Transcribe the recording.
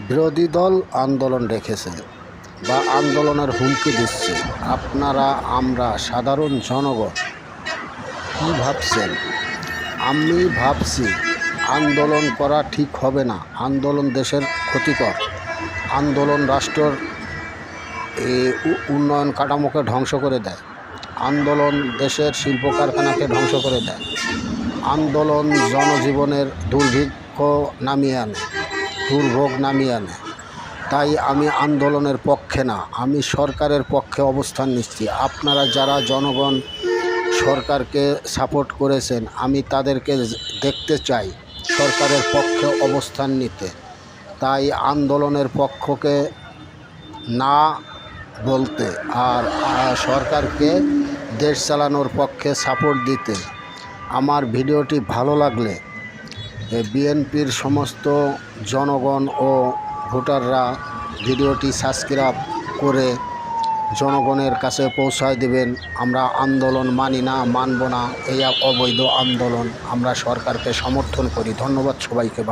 বিরোধী দল আন্দোলন রেখেছে বা আন্দোলনের হুমকি দিচ্ছে। আপনারা আমরা সাধারণ জনগণ কী ভাবছেন? আমি ভাবছি আন্দোলন করা ঠিক হবে না। আন্দোলন দেশের ক্ষতিকর। আন্দোলন রাষ্ট্রের উন্নয়ন কাঠামোকে ধ্বংস করে দেয়। আন্দোলন দেশের শিল্প কারখানাকে ধ্বংস করে দেয়। আন্দোলন জনজীবনের দুর্ভোগ নামিয়ে আনে। তাই আমি আন্দোলনের পক্ষে না, আমি সরকারের পক্ষে অবস্থান নিচ্ছি। আপনারা যারা জনগণ সরকারকে সাপোর্ট করেছেন, আমি তাদেরকে দেখতে চাই সরকারের পক্ষে অবস্থান নিতে। তাই আন্দোলনের পক্ষকে না বলতে আর সরকারকে দেশ চালানোর পক্ষে সাপোর্ট দিতে। আমার ভিডিওটি ভালো লাগলে বিএনপির সমস্ত জনগণ ও ভোটাররা ভিডিওটি সাবস্ক্রাইব করে জনগণের কাছে পৌঁছায় দেবেন। আমরা আন্দোলন মানি না, মানব না। এই অবৈধ আন্দোলন আমরা সরকারকে সমর্থন করি। ধন্যবাদ সবাইকে। ভালো